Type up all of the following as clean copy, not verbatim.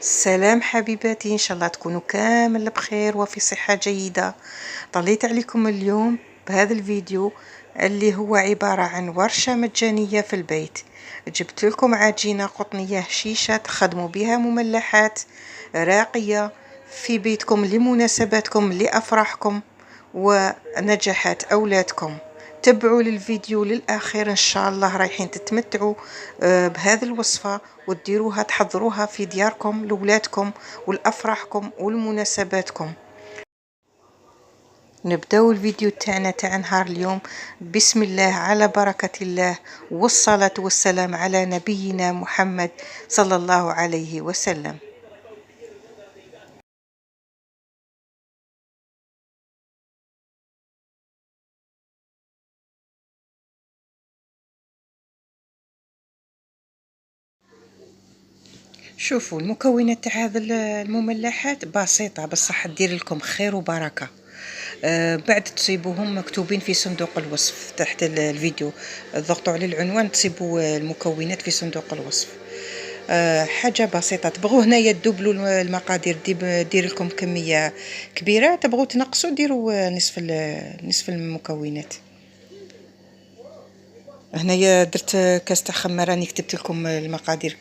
سلام حبيباتي، إن شاء الله تكونوا كامل بخير وفي صحة جيدة. طليت عليكم اليوم بهذا الفيديو اللي هو عبارة عن ورشة مجانية في البيت. جبت لكم عجينة قطنية هشيشة تخدموا بها مملحات راقية في بيتكم لمناسباتكم لأفراحكم ونجاحات أولادكم. تبعوا للفيديو للآخر إن شاء الله، رايحين تتمتعوا بهذه الوصفة وتديروها تحضروها في دياركم لولادكم ولأفراحكم ولمناسباتكم. نبداو الفيديو تاعنا تاع نهار اليوم. بسم الله على بركة الله، والصلاة والسلام على نبينا محمد صلى الله عليه وسلم. شوفوا المكونات تاع هذا المملحات بسيطة بصح دير لكم خير وبركة. بعد تصيبوهم مكتوبين في صندوق الوصف تحت الفيديو، ضغطوا على العنوان تصيبوا المكونات في صندوق الوصف. حاجة بسيطة. تبغوا هنايا تدبلوا المقادير، دير لكم كمية كبيرة، تبغوا تنقصوا ديروا نصف المكونات. هنايا درت كاس تاع خمر، راني كتبت لكم المقادير.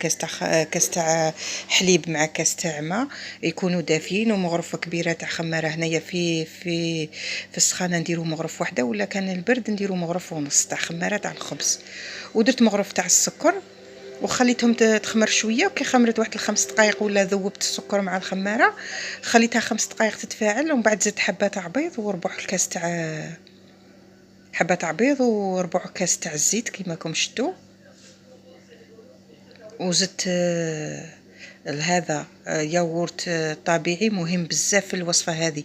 كاس تاع حليب مع كاس تاع ماء يكونوا دافيين، ومغرفه كبيره تاع خماره. هنايا في السخانه نديروا مغرف واحده، ولا كان البرد نديروا مغرف ونص تاع خماره تاع الخبز. ودرت مغرف تاع السكر وخليتهم تخمر شويه، وكي خمرت واحد الخمس دقائق ولا ذوبت السكر مع الخماره، خليتها 5 دقائق تتفاعل، ومن بعد زدت حبه تاع بيض وربع الكاس تاع حبة تاع بيض وربع كاس تاع الزيت كيما راكم شفتوا. وزدت هذا ياغورت طبيعي، مهم بزاف في الوصفه هذه.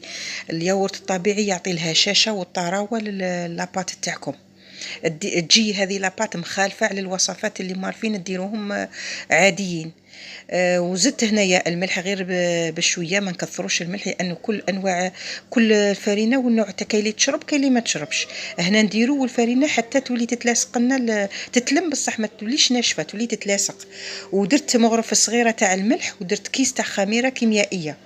الياغورت الطبيعي يعطي لها هشاشه والطراوه للاباط تاعكم. تجي هذه لاباط مخالفه على الوصفات اللي مارفين ديروهم عاديين. وزدت هنايا الملح غير بشويه، ما نكثروش الملح، لانه كل انواع كل فرينه والنوع تاع كاين اللي تشرب كاين اللي ما تشربش. هنا نديرو الفرينه حتى تولي تتلاصق لنا، تتلم بصح ما توليش ناشفه، تولي تتلاصق. ودرت مغرفه صغيره تاع الملح، ودرت كيس تاع خميره كيميائيه،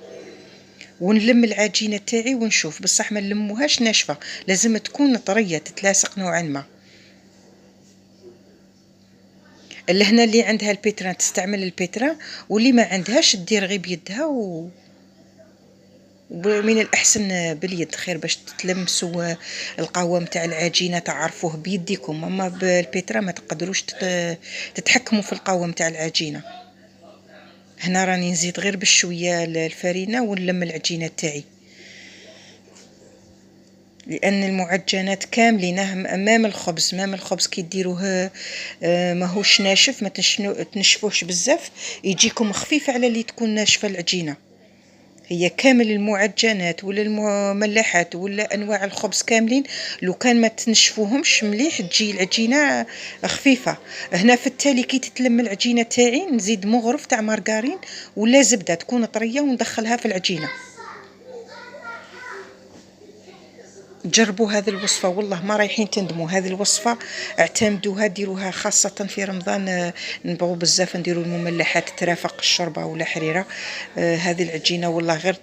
ونلم العجينه تاعي ونشوف بصح ما نلموهاش ناشفه، لازم تكون طريه تتلاصق نوعا ما. اللي هنا اللي عندها البيتران تستعمل البيتران، واللي ما عندهاش دير غير بيدها ومن الاحسن باليد خير باش تلمسوا القوام تاع العجينه تعرفوه بيديكم. اما بالبيترا ما تقدروش تتحكموا في القوام تاع العجينه. هنا راني نزيد غير بشويه الفرينه ونلم العجينه تاعي، لان المعجنات كاملين امام الخبز. كي ديروه ماهوش ناشف، ما تنشفوش بزاف، يجيكم خفيف على اللي تكون ناشفه العجينه. هي كامل المعجنات ولا المملحات ولا انواع الخبز كاملين لو كان ما تنشفوهمش مليح تجي العجينه خفيفه. هنا في التالي كي تتلم العجينه تاعي نزيد مغرف تاع مارغرين ولا زبده تكون طريه وندخلها في العجينه. جربوا هذه الوصفة والله ما رايحين تندموا. هذه الوصفة اعتمدوها، ديروها خاصة في رمضان. نبغوا بزاف نديروا المملحات ترافق الشوربة ولا حريرة. هذه العجينة والله غير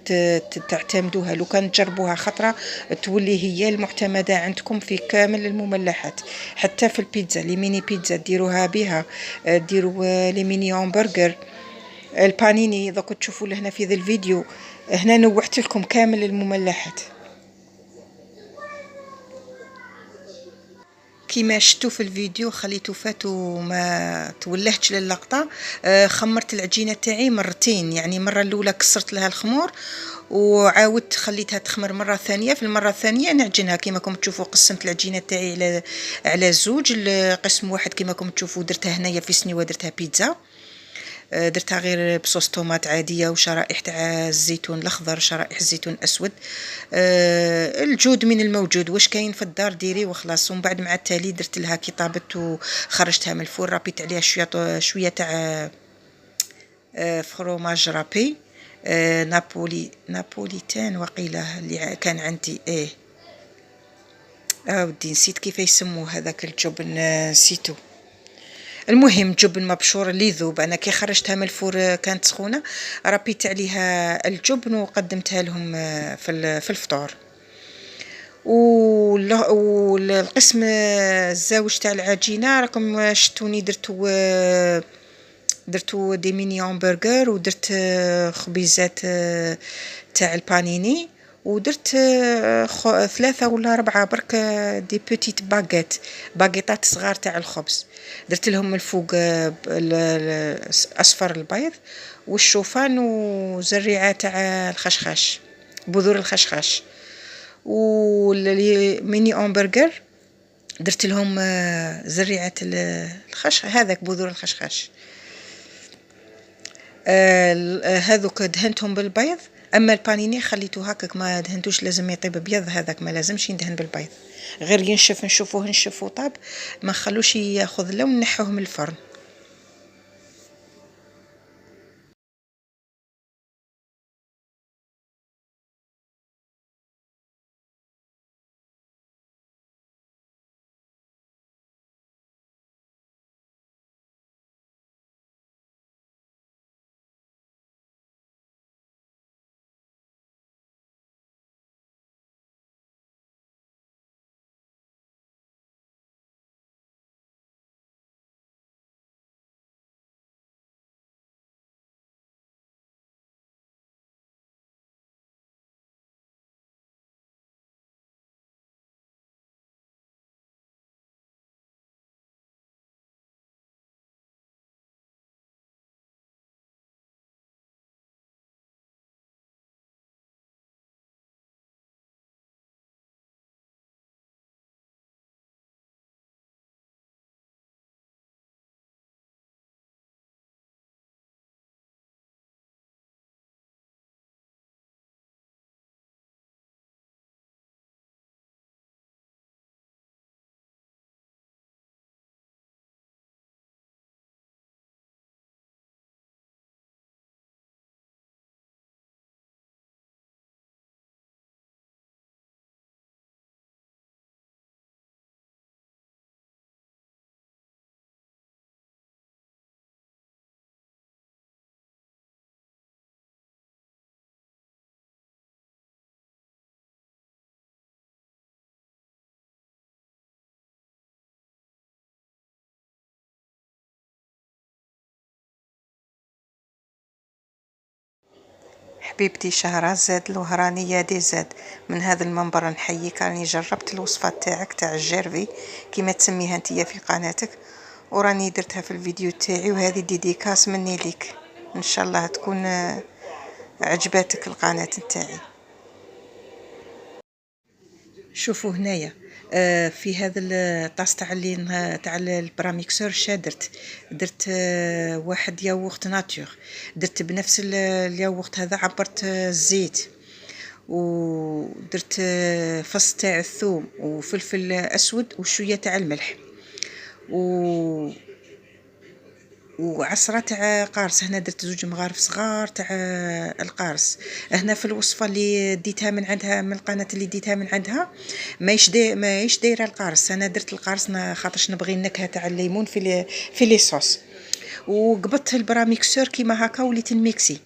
تعتمدوها، لو كان تجربوها خطرة تولي هي المعتمدة عندكم في كامل المملحات. حتى في البيتزا، لي ميني بيتزا ديروها بها، ديروا لي ميني همبرجر، البانيني. دوك تشوفوا لهنا في ذا الفيديو هنا نوعت لكم كامل المملحات. كيما شفتوا في الفيديو خليته فات وما تولهتش للقطه. خمرت العجينه تاعي مرتين، يعني مره الاولى كسرت لها الخمور وعاودت خليتها تخمر مره ثانيه. في المره الثانيه نعجنها كيما راكم تشوفوا. قسمت العجينه تاعي على زوج، القسم واحد كيما راكم تشوفوا درتها هنايا في سنيوه، درتها بيتزا. درتها غير بصوص طوماط عاديه وشرائح تاع الزيتون الاخضر، شرائح الزيتون الاسود. الجود من الموجود، واش كاين في الدار ديري وخلاص. ومن بعد مع التالي درت لها كي طابت وخرجتها من الفور، رابيت عليها شويه تاع فروماج رابي، نابوليتان وقيله اللي كان عندي. ودي نسيت كيف يسموه هذاك الجبن، نسيتو. المهم جبن مبشور اللي يذوب. انا كي خرجتها من الفور كانت سخونه، ربيت عليها الجبن وقدمتها لهم في الفطور. والقسم الزاوج تاع العجينه راكم شتوني درتو دي ميني همبرغر، ودرت خبيزات تاع البانيني، ودرت 3 ولا 4 برك دي بوتيت باغيطات صغار تاع الخبز. درت لهم الفوق اصفر البيض والشوفان وزريعه تاع الخشخاش، بذور الخشخاش. والميني همبرغر درت لهم زريعه هذاك بذور الخشخاش. هذوك دهنتهم بالبيض. اما البانيني خليته هكاك ما دهنتوش، لازم يطيب ابيض، هذاك ما لازمش يندهن بالبيض، غير ينشف نشوفوه نشف وطاب، ما خلوش ياخذ لون، نحوه من الفرن. حبيبتي شهرزاد الوهرانية دي زاد، من هذا المنبر نحييك. راني جربت الوصفة تاعك تاع الجيرفي كيما تسميها انتيا في قناتك، وراني درتها في الفيديو تاعي، وهذه ديديكاس مني ليك. ان شاء الله تكون عجباتك القناة نتاعي. شوفوا هنايا في هذا الطاس تاع تاع البراميكسور درت واحد ياغورت ناتور، درت بنفس الياغورت هذا عبرت الزيت، ودرت فص تاع الثوم وفلفل اسود وشويه تاع الملح وعصرة تاع قارص. هنا درت 2 مغارف صغار تاع القارص. هنا في الوصفه اللي ديتها من عندها، من القناه اللي ديتها من عندها، ماهيش دايره القارص. انا درت القارص خاطرش نبغي النكهه تاع الليمون في لي صوص. وقبضت البراميكسور كيما هكا وليت نميكسي.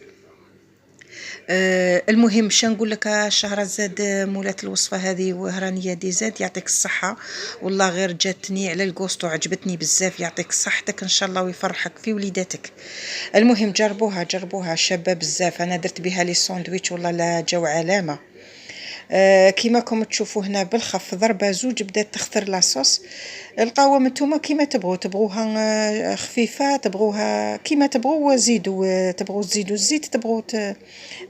المهم نقول لك شهرزاد مولات الوصفه هذه وهرانيه دي زاد، يعطيك الصحه والله، غير جاتني على الكوستو، عجبتني بزاف. يعطيك صحتك ان شاء الله ويفرحك في وليداتك. المهم جربوها شابه بزاف. انا درت بها لي ساندويتش والله لا جاو علامه. كيما راكم تشوفوا هنا بالخف ضربه زوج بدات تخثر لاصوص. القوام نتوما كيما تبغوها خفيفه، تبغوها كيما تبغوا زيدوا، تبغوا تزيدوا الزيت، تبغوا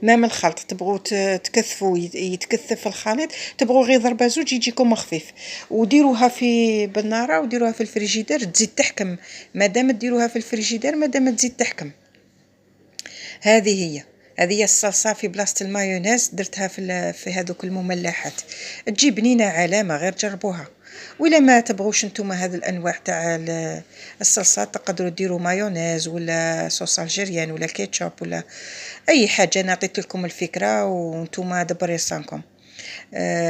مام الخلط تبغوا تكثفوا يتكثف في الخليط، تبغوا غير ضربه زوج يجيكم خفيف. وديروها في بالناره وديروها في الفريجيدير تزيد تحكم. مادام ديروها في الفريجيدير مادام تزيد تحكم. هذه هي الصلصه في بلاصه المايونيز، درتها في هذوك المملحات، تجي بنينه علامه، غير جربوها. ولا ما تبغوش نتوما هذه الانواع تاع الصلصات، تقدروا ديروا مايونيز ولا صوص الجيريان ولا كيتشوب ولا اي حاجه. انا عطيت لكم الفكره وانتوما دبري صانكم.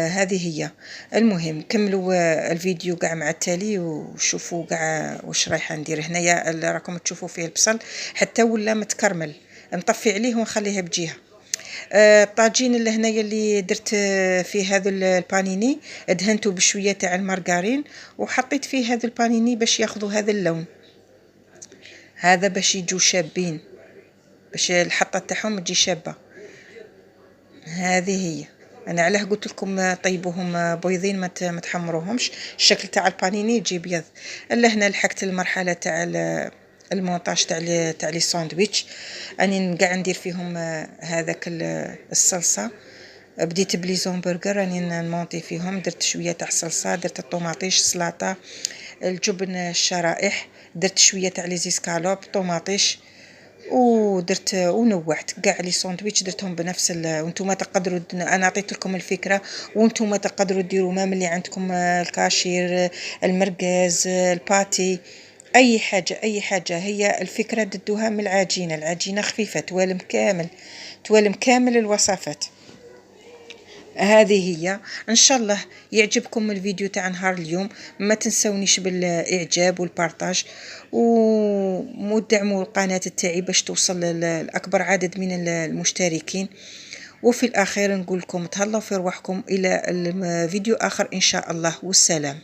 هذه هي. المهم كملوا الفيديو كاع مع التالي وشوفوا كاع واش رايحه ندير هنايا. راكم تشوفوا فيه البصل حتى ولا متكرمل، نطفي عليه ونخليه بجهه. الطاجين اللي هنايا اللي درت فيه هذا البانيني دهنته بشويه تاع المارغرين وحطيت فيه هذا البانيني باش ياخذوا هذا اللون هذا، باش يجوا شابين، باش الحطه تاعهم تجي شابه. هذه هي. انا علاه قلت لكم طيبوهم بيضين ما تحمروهمش، الشكل تاع البانيني يجي بيض. الا هنا لحقت المرحله تاع المونتاج تاع لي ساندويتش. اني قاعد ندير فيهم هذاك الصلصه. بديت بلي زومبرغر راني نمونطي فيهم، درت شويه تاع صلصه، درت الطوماطيش، سلطه، الجبن الشرائح، درت شويه تاع لي زيسكالوب، طوماطيش، ودرت ونوعت كاع لي ساندويتش درتهم بنفس وانتم تقدروا انا عطيت لكم الفكره، وانتم تقدروا ديروا ما اللي عندكم الكاشير، المرقز، الباتي، اي حاجه اي حاجه. هي الفكره ددوها من العجينه، العجينه خفيفه توالم كامل، توالم كامل الوصفات. هذه هي. ان شاء الله يعجبكم الفيديو تاع نهار اليوم. ما تنسونيش بالاعجاب والبارطاج، ودعموا القناه تاعي باش توصل لاكبر عدد من المشتركين. وفي الاخير نقول لكم تهلاو في رواحكم، الى الفيديو اخر ان شاء الله، والسلام.